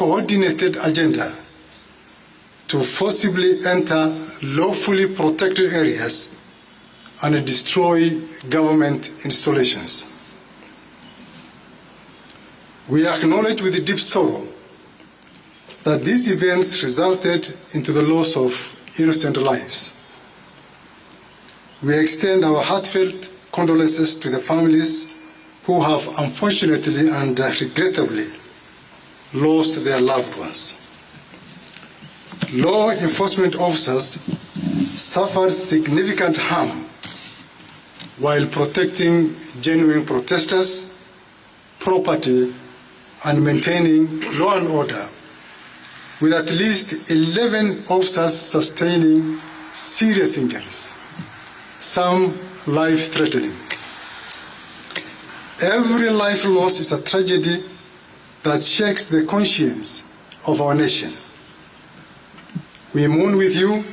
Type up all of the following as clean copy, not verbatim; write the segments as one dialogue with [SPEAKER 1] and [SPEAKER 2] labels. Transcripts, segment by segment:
[SPEAKER 1] coordinated agenda to forcibly enter lawfully protected areas and destroy government installations. We acknowledge with deep sorrow that these events resulted into the loss of innocent lives. We extend our heartfelt condolences to the families who have unfortunately and regrettably lost their loved ones. Law enforcement officers suffered significant harm while protecting genuine protesters, property, and maintaining law and order, with at least 11 officers sustaining serious injuries, some life-threatening. Every life loss is a tragedy that shakes the conscience of our nation. We mourn with you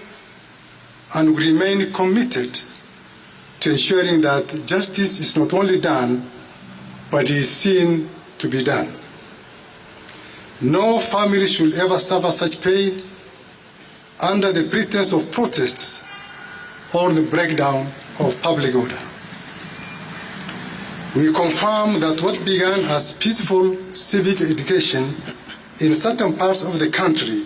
[SPEAKER 1] and we remain committed to ensuring that justice is not only done, but is seen to be done. No family should ever suffer such pain under the pretense of protests or the breakdown of public order. We confirm that what began as peaceful civic education in certain parts of the country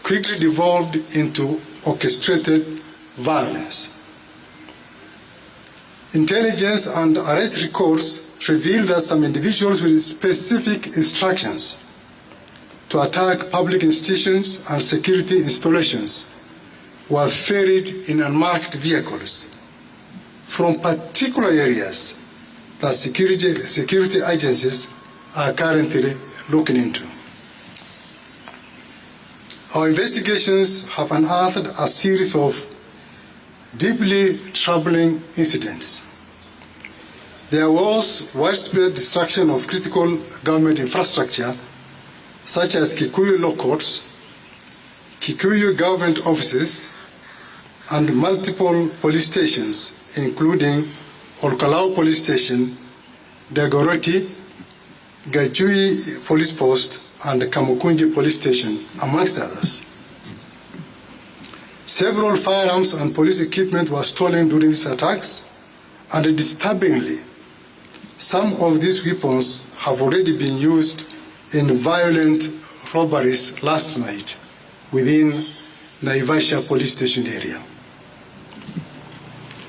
[SPEAKER 1] quickly devolved into orchestrated violence. Intelligence and arrest records revealed that some individuals with specific instructions to attack public institutions and security installations were ferried in unmarked vehicles from particular areas that security agencies are currently looking into. Our investigations have unearthed a series of deeply troubling incidents. There was widespread destruction of critical government infrastructure, such as Kikuyu law courts, Kikuyu government offices, and multiple police stations, including Olkalau Police Station, Dagoretti, Gajui Police Post, and Kamukunji Police Station, amongst others. Several firearms and police equipment were stolen during these attacks, and disturbingly, some of these weapons have already been used in violent robberies last night within Naivasha Police Station area.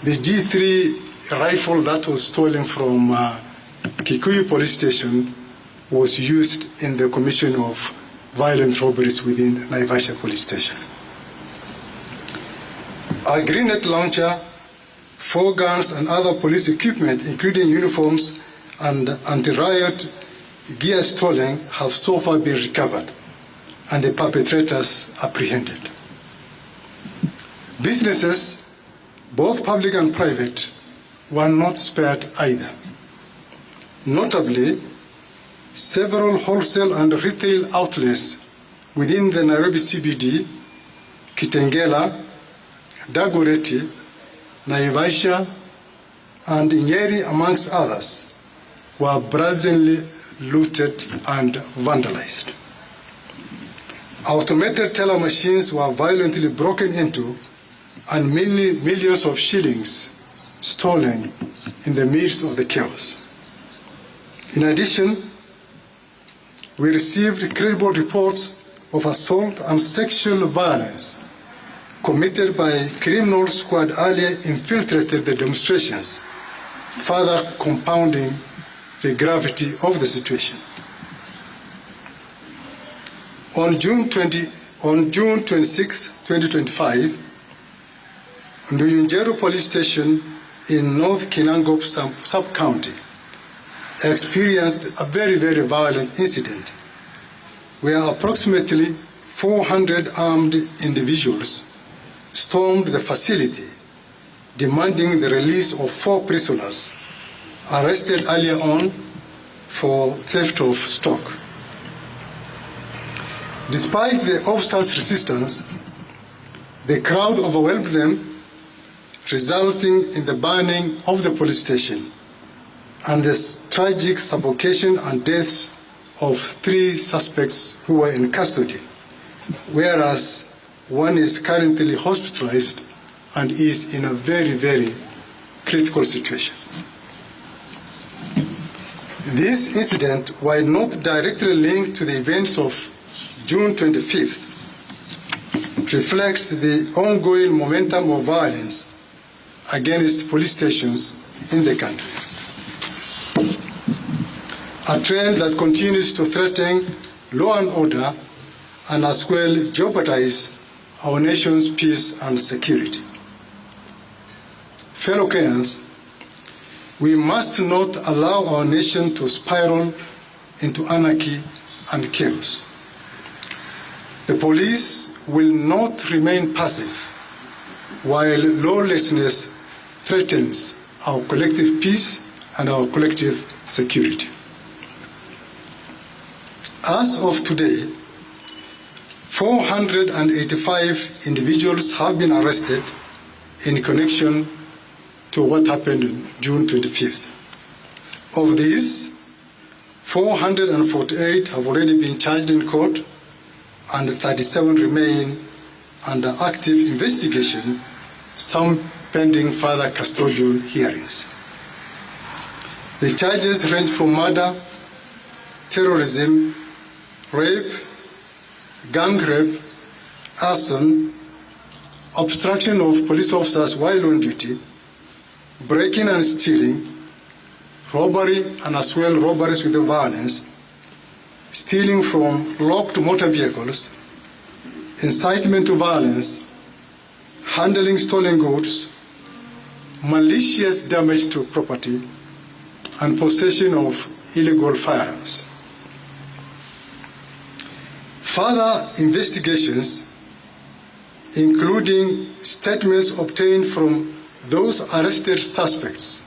[SPEAKER 1] The G3 rifle that was stolen from Kikuyu Police Station was used in the commission of violent robberies within Naivasha Police Station. A grenade launcher, 4 guns, and other police equipment, including uniforms and anti-riot gear stolen, have so far been recovered and the perpetrators apprehended. Businesses, both public and private, were not spared either. Notably, several wholesale and retail outlets within the Nairobi CBD, Kitengela, Dagoretti, Naivasha, and Nyeri, amongst others, were brazenly looted and vandalized. Automated teller machines were violently broken into and millions of shillings stolen in the midst of the chaos. In addition, we received credible reports of assault and sexual violence committed by criminals who had earlier infiltrated the demonstrations, further compounding the gravity of the situation. On June 26, 2025, Nduyunjeru Police Station in North Kinangop sub-county experienced a very, very violent incident where approximately 400 armed individuals stormed the facility, demanding the release of 4 prisoners arrested earlier on for theft of stock. Despite the officers' resistance, the crowd overwhelmed them, resulting in the burning of the police station and the tragic suffocation and deaths of 3 suspects who were in custody, whereas one is currently hospitalized and is in a very, very critical situation. This incident, while not directly linked to the events of June 25th, reflects the ongoing momentum of violence against police stations in the country, a trend that continues to threaten law and order and as well jeopardize our nation's peace and security. Fellow Kenyans, we must not allow our nation to spiral into anarchy and chaos. The police will not remain passive while lawlessness threatens our collective peace and our collective security. As of today, 485 individuals have been arrested in connection to what happened on June 25th. Of these, 448 have already been charged in court and 37 remain under active investigation, some pending further custodial hearings. The charges range from murder, terrorism, rape, gang rape, arson, obstruction of police officers while on duty, breaking and stealing, robbery and as well robberies with violence, stealing from locked motor vehicles, incitement to violence, handling stolen goods, malicious damage to property, and possession of illegal firearms. Further investigations, including statements obtained from those arrested suspects,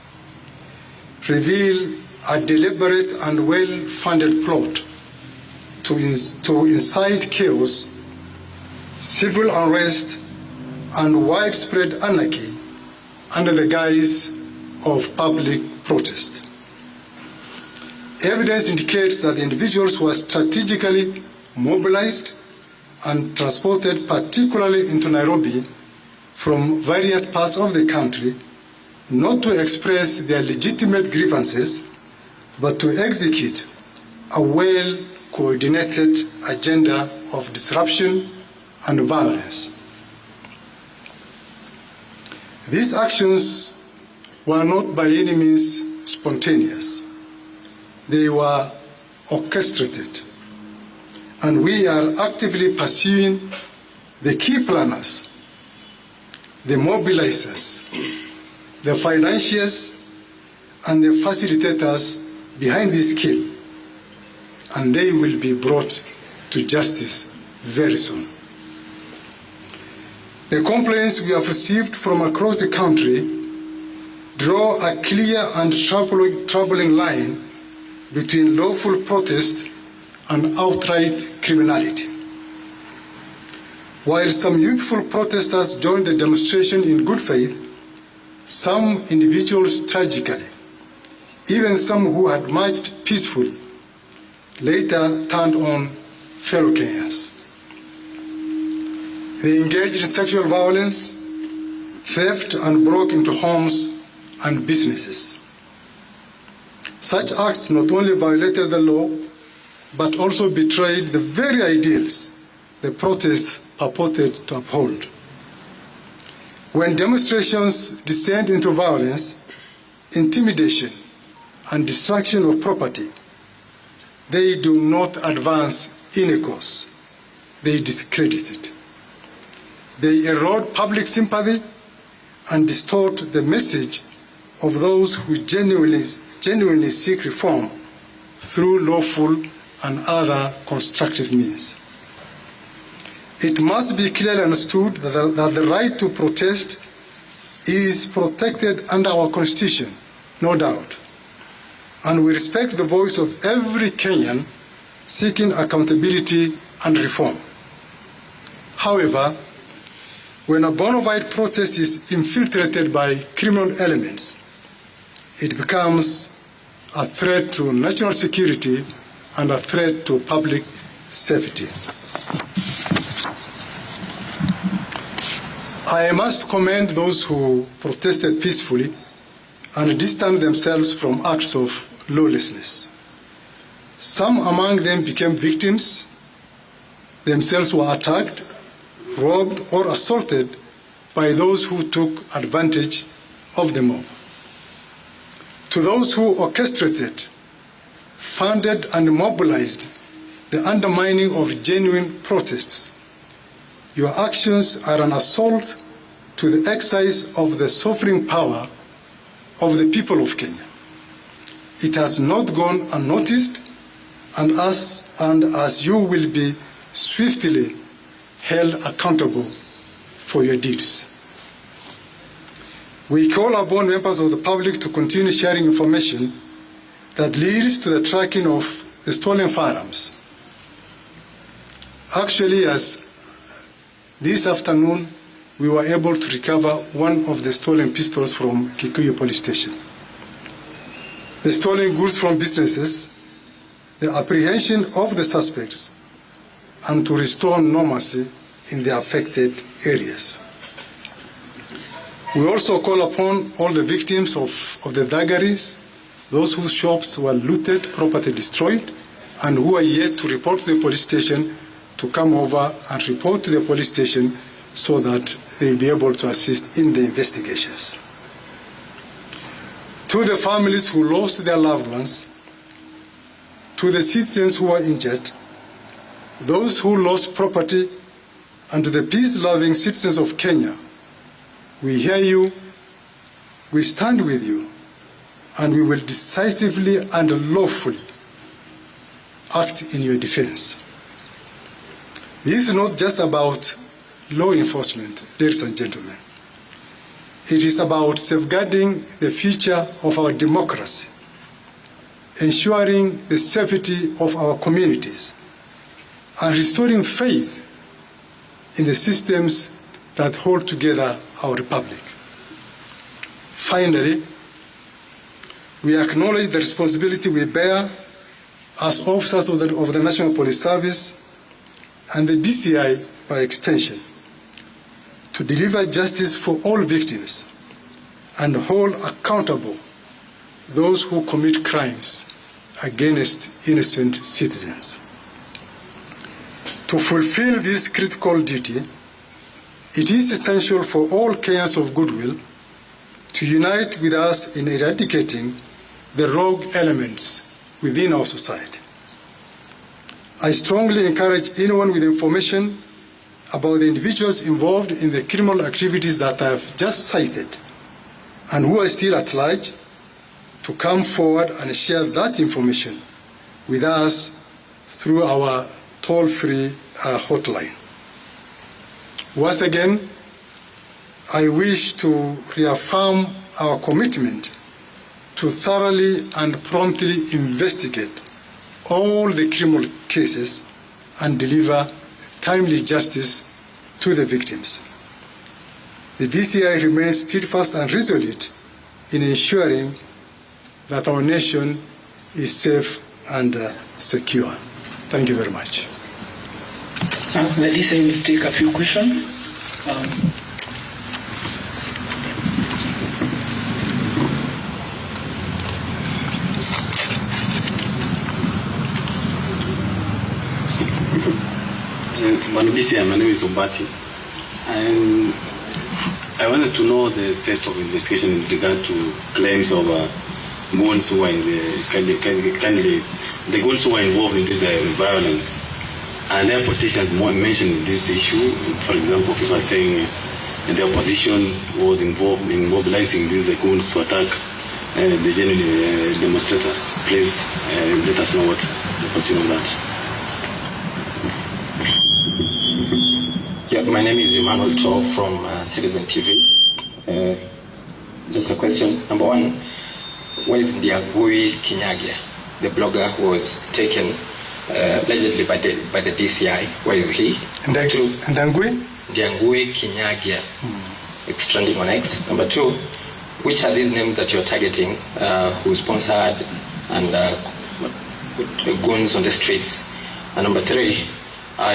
[SPEAKER 1] reveal a deliberate and well-funded plot to incite chaos, civil unrest, and widespread anarchy under the guise of public protest. Evidence indicates that the individuals were strategically mobilized and transported, particularly into Nairobi, from various parts of the country, not to express their legitimate grievances, but to execute a well-coordinated agenda of disruption and violence. These actions were not by any means spontaneous. They were orchestrated, and we are actively pursuing the key planners, the mobilizers, the financiers, and the facilitators behind this scheme, and they will be brought to justice very soon. The complaints we have received from across the country draw a clear and troubling line between lawful protest and outright criminality. While some youthful protesters joined the demonstration in good faith, some individuals tragically, even some who had marched peacefully, later turned on fellow Kenyans. They engaged in sexual violence, theft, and broke into homes and businesses. Such acts not only violated the law, but also betrayed the very ideals the protests purported to uphold. When demonstrations descend into violence, intimidation, and destruction of property, they do not advance any cause. They discredit it. They erode public sympathy and distort the message of those who genuinely seek reform through lawful and other constructive means. It must be clearly understood that the right to protest is protected under our Constitution, no doubt, and we respect the voice of every Kenyan seeking accountability and reform. However, when a bona fide protest is infiltrated by criminal elements, it becomes a threat to national security and a threat to public safety. I must commend those who protested peacefully and distanced themselves from acts of lawlessness. Some among them became victims, themselves were attacked, robbed, or assaulted by those who took advantage of the mob. To those who orchestrated, funded, and mobilized the undermining of genuine protests, your actions are an assault to the exercise of the sovereign power of the people of Kenya. It has not gone unnoticed, and as you will be swiftly held accountable for your deeds. We call upon members of the public to continue sharing information that leads to the tracking of the stolen firearms. Actually, as this afternoon, we were able to recover one of the stolen pistols from Kikuyu police station. The stolen goods from businesses, the apprehension of the suspects, and to restore normalcy in the affected areas. We also call upon all the victims of the thuggeries, those whose shops were looted, property destroyed, and who are yet to report to the police station to come over and report to the police station so that they'll be able to assist in the investigations. To the families who lost their loved ones, to the citizens who were injured, those who lost property, and to the peace-loving citizens of Kenya, we hear you, we stand with you, and we will decisively and lawfully act in your defense. This is not just about law enforcement, ladies and gentlemen. It is about safeguarding the future of our democracy, ensuring the safety of our communities, and restoring faith in the systems that hold together our republic. Finally, we acknowledge the responsibility we bear as officers of the National Police Service and the DCI by extension to deliver justice for all victims and hold accountable those who commit crimes against innocent citizens. To fulfill this critical duty, it is essential for all Kenyans of goodwill to unite with us in eradicating the rogue elements within our society. I strongly encourage anyone with information about the individuals involved in the criminal activities that I have just cited and who are still at large to come forward and share that information with us through our toll-free hotline. Once again, I wish to reaffirm our commitment to thoroughly and promptly investigate all the criminal cases and deliver timely justice to the victims. The DCI remains steadfast and resolute in ensuring that our nation is safe and secure. Thank you very much.
[SPEAKER 2] The DCI will take a few questions.
[SPEAKER 3] My name is Obati, and I wanted to know the state of investigation in regard to claims of goons who are in the goons who are involved in this violence, and their politicians mentioned this issue. For example, people are saying the opposition was involved in mobilizing these goons to attack the genuine demonstrators. Please let us know what the position of that.
[SPEAKER 4] Yeah, my name is Emmanuel Cho from Citizen TV. Just a question. Number one, where is Ndiangui Kinyagia, the blogger who was taken allegedly by the DCI? Where is he?
[SPEAKER 1] Ndiangui
[SPEAKER 4] Kinyagia. It's trending on X. Number two, which are these names that you're targeting, who sponsored and put guns on the streets? And number three,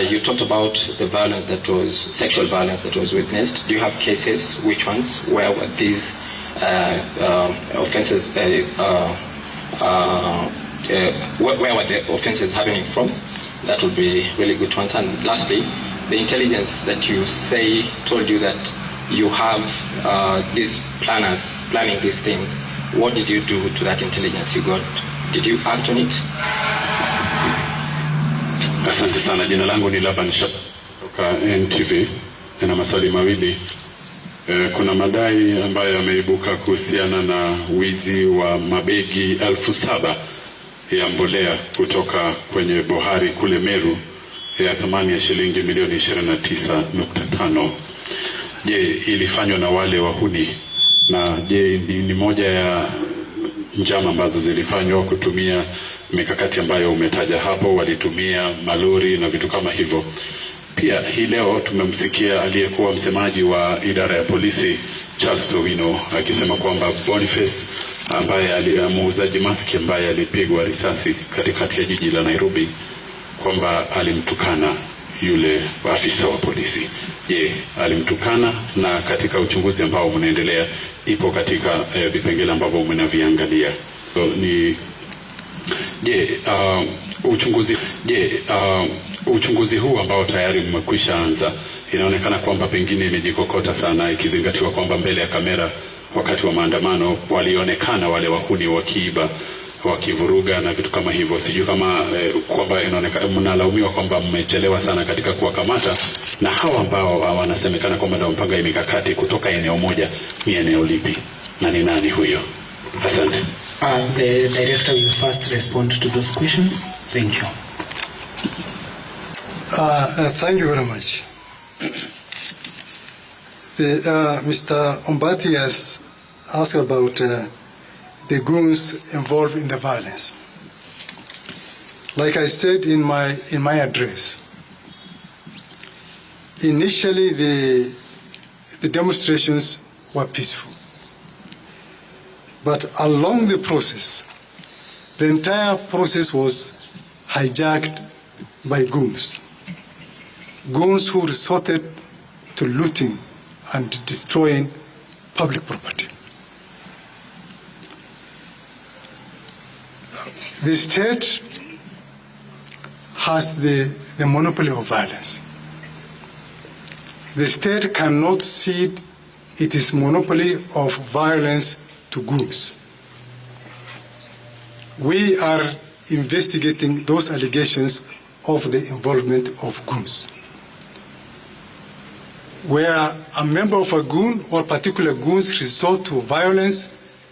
[SPEAKER 4] you talked about the violence that was, sexual violence that was witnessed. Do you have cases? Which ones? Where were these offenses, where were the offenses happening from? That would be really good to answer. And lastly, the intelligence that you say told you that you have these planners planning these things. What did you do to that intelligence you got? Did you act on it?
[SPEAKER 3] Asante sana. Jina langu ni Laban kutoka NTV. Nina maswali mawili. Kuna madai ambayo yameibuka kuhusiana na wizi wa mabegi 7,000 ya mbolea kutoka kwenye bohari kule Meru ya thamani ya shilingi milioni 29.5. Je, ilifanywa na wale wahuni? Na je, ni moja ya njama ambazo zilifanywa kutumia mikakati ambayo umetaja hapo, walitumia malori na vitu kama hivyo? Pia hii leo tumemsikia aliyekuwa msemaji wa idara ya polisi Charles Owino akisema kwamba Boniface ambaye muuzaji maski ambaye alipigwa risasi katikati ya jiji la Nairobi kwamba alimtukana yule afisa wa polisi. Je, alimtukana? Na katika uchunguzi ambao unaendelea ipo katika vipengele ambavyo mnaviangalia. So ni uchunguzi huu ambao tayari mmekwisha anza, inaonekana kwamba pengine imejikokota sana, ikizingatiwa kwamba mbele ya kamera wakati wa maandamano walionekana wale wahuni wakiiba, wakivuruga na vitu kama hivyo. Sijui kama kwamba inaonekana mnalaumiwa kwamba mmechelewa sana katika kuwakamata, na hawa ambao wanasemekana kwamba ndio mpanga mikakati kutoka eneo moja, ni eneo lipi na ni nani huyo? Asante.
[SPEAKER 2] The director will first respond to those questions. Thank you.
[SPEAKER 1] Thank you very much. Mr. Ombati has asked about the goons involved in the violence. Like I said in my address, initially the demonstrations were peaceful. But along the process, the entire process was hijacked by goons. Goons who resorted to looting and destroying public property. The state has the monopoly of violence. The state cannot cede its monopoly of violence to goons. We are investigating those allegations of the involvement of goons. Where a member of a goon or particular goons resort to violence,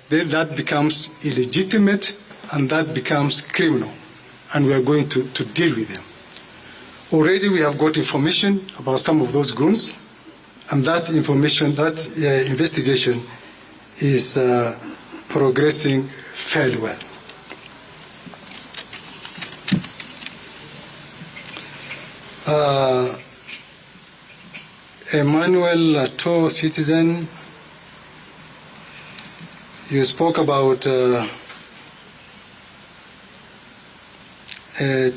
[SPEAKER 1] then that becomes illegitimate and that becomes criminal, and we are going to deal with them. Already we have got information about some of those goons, and that information, that investigation is progressing fairly well. Emmanuel Lato, citizen, you spoke about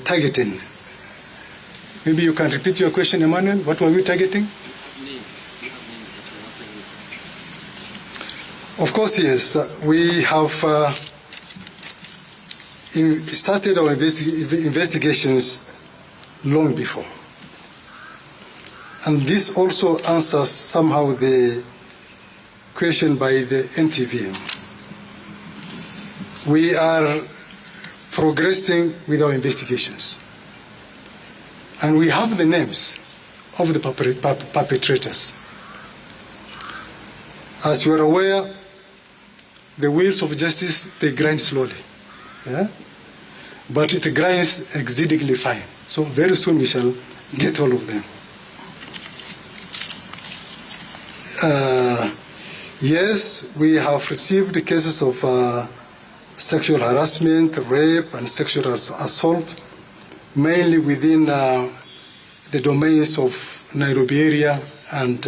[SPEAKER 1] targeting. Maybe you can repeat your question, Emmanuel. What were we targeting? Of course, yes. We have started our investigations long before. And this also answers somehow the question by the NTV. We are progressing with our investigations. And we have the names of the perpetrators. As you are aware, the wheels of justice, they grind slowly. Yeah? But it grinds exceedingly fine. So very soon we shall get all of them. Yes, we have received the cases of sexual harassment, rape, and sexual assault, mainly within the domains of Nairobi area and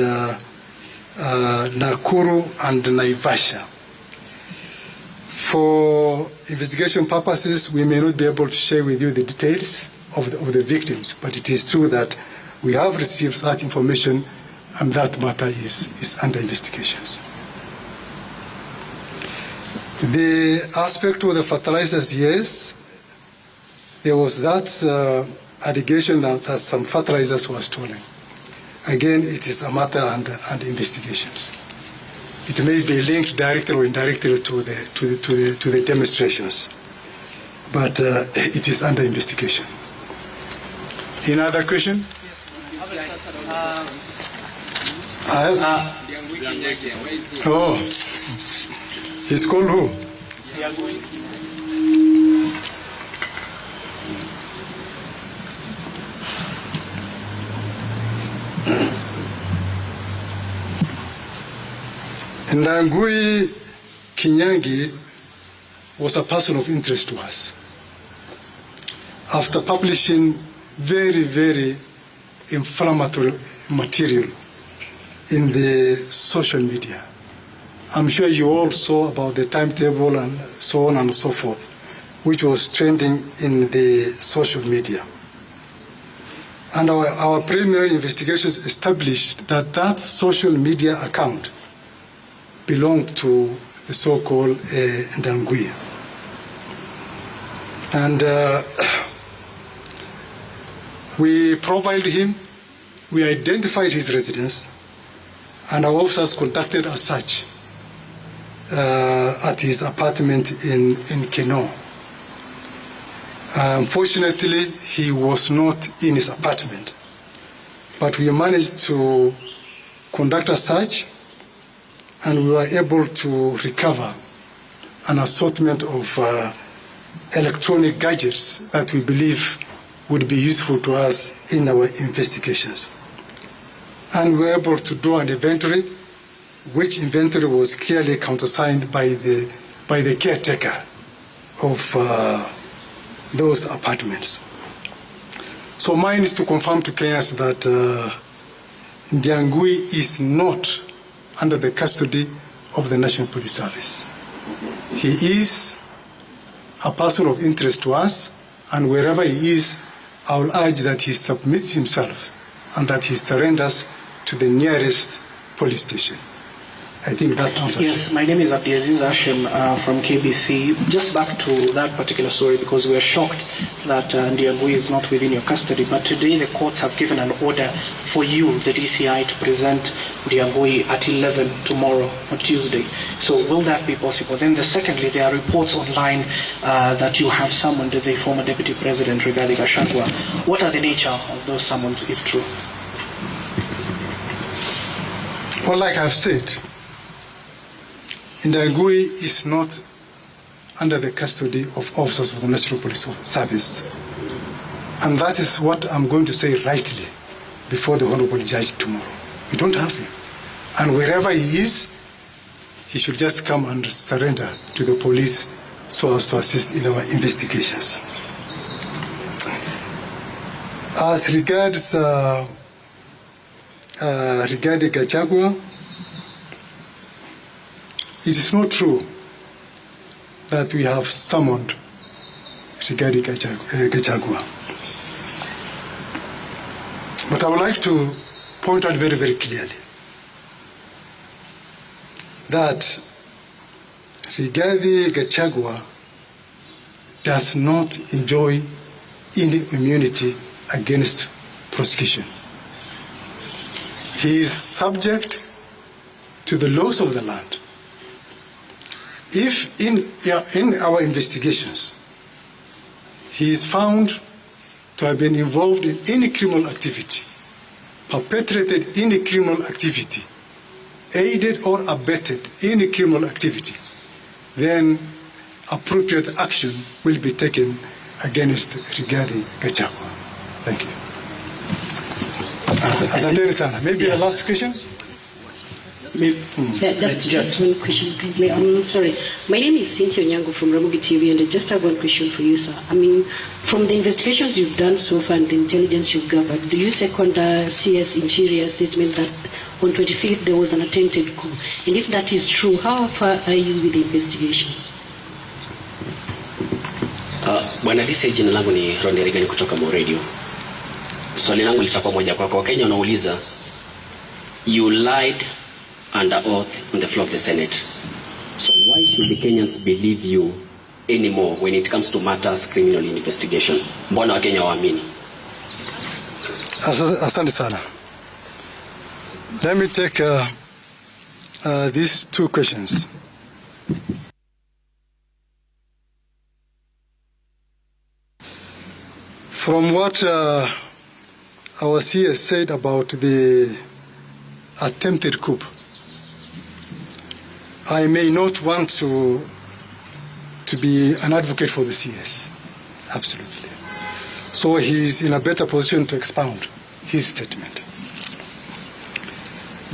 [SPEAKER 1] Nakuru and Naivasha. For investigation purposes, we may not be able to share with you the details of the victims, but it is true that we have received such information and that matter is under investigations. The aspect of the fertilizers, yes, there was that allegation that some fertilizers were stolen. Again, it is a matter under investigations. It may be linked directly or indirectly to the demonstrations, but it is under investigation. Any other question? Oh, he's called who? Ndangui Kinyangi was a person of interest to us. After publishing very, very inflammatory material in the social media, I'm sure you all saw about the timetable and so on and so forth, which was trending in the social media. And our preliminary investigations established that that social media account belonged to the so-called Ndangui. And we profiled him, we identified his residence, and our officers conducted a search at his apartment in Keno. Unfortunately, he was not in his apartment, but we managed to conduct a search and we were able to recover an assortment of electronic gadgets that we believe would be useful to us in our investigations. And we were able to do an inventory, which inventory was clearly countersigned by the caretaker of those apartments. So mine is to confirm to Kenyans that Ndangui is not under the custody of the National Police Service. He is a person of interest to us, and wherever he is, I will urge that he submits himself and that he surrenders to the nearest police station. I think that answers.
[SPEAKER 2] Yes, my name is Abdiaziz Hashem from KBC. Just back to that particular story, because we are shocked that Ndangui is not within your custody, but today the courts have given an order for you, the DCI, to present Ndangui at 11 tomorrow or Tuesday. So will that be possible? Then secondly, there are reports online that you have summoned the former Deputy President Rigathi Gachagua. What are the nature of those summons, if true?
[SPEAKER 1] Well, like I've said, Ndangui is not under the custody of officers of the National Police Service. And that is what I'm going to say rightly before the Honorable Judge tomorrow. We don't have him. And wherever he is, he should just come and surrender to the police so as to assist in our investigations. As regards regarding Gachagua, it is not true that we have summoned regarding Gachagua. But I would like to point out very, very clearly that Rigathi Gachagua does not enjoy any immunity against prosecution. He is subject to the laws of the land. If in our investigations he is found to have been involved in any criminal activity, perpetrated any criminal activity, aided or abetted any criminal activity, then appropriate action will be taken against Rigathi Gachagua. Thank you. Asanteni sana. Maybe a last question?
[SPEAKER 5] Just one question quickly. I'm sorry. My name is Cynthia Onyango from Ramogi TV, and I just have one question for you, sir. I mean, from the investigations you've done so far and the intelligence you've gathered, do you second CS Interior statement that on 25th there was an attempted coup? And if that is true, how far are you with the investigations?
[SPEAKER 6] Bwana DCI, jina langu ni Ronnie Regan kutoka Mo Radio. Swali langu litakuwa moja kwako. Wakenya wanauliza, you lied under oath on the floor of the Senate. So why should the Kenyans believe you anymore when it comes to matters criminal investigation? Mbona Wakenya waamini?
[SPEAKER 1] Asante sana. Let me take these two questions. From what our CS said about the attempted coup, I may not want to be an advocate for the CS, absolutely. So he's in a better position to expound his statement.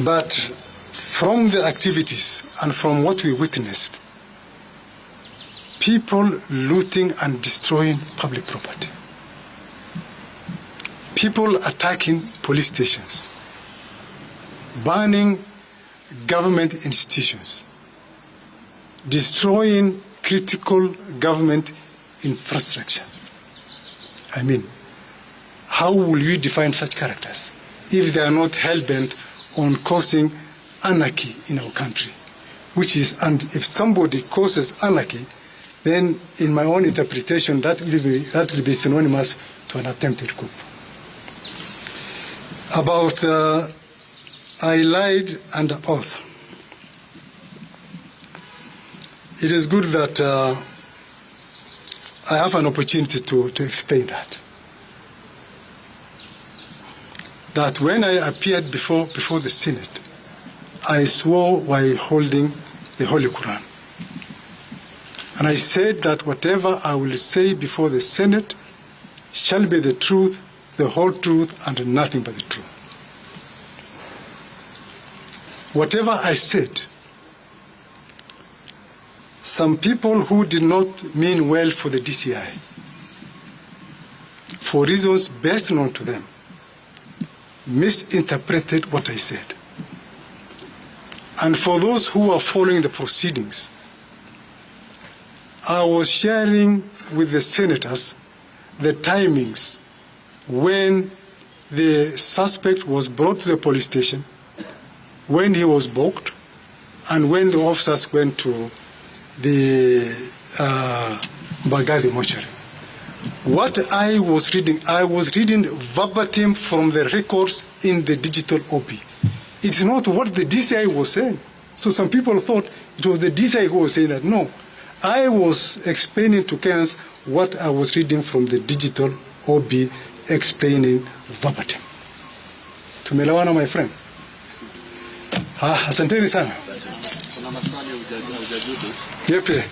[SPEAKER 1] But from the activities and from what we witnessed, people looting and destroying public property, people attacking police stations, burning government institutions, destroying critical government infrastructure. I mean, how will you define such characters if they are not hell-bent on causing anarchy in our country? And if somebody causes anarchy, then in my own interpretation, that will be synonymous to an attempted coup. About I lied under oath. It is good that I have an opportunity to explain that. That when I appeared before the Senate, I swore while holding the Holy Quran. And I said that whatever I will say before the Senate shall be the truth, the whole truth, and nothing but the truth. Whatever I said, some people who did not mean well for the DCI, for reasons best known to them, misinterpreted what I said. And for those who are following the proceedings, I was sharing with the senators the timings when the suspect was brought to the police station, when he was booked, and when the officers went to the Baghdadi mortuary. What I was reading verbatim from the records in the digital OP. It's not what the DCI was saying. So some people thought it was the DCI who was saying that. No, I was explaining to Kenyans what I was reading from the digital OB, explaining verbatim. Tumelewana, my friend? Asanteni sana. Yepe.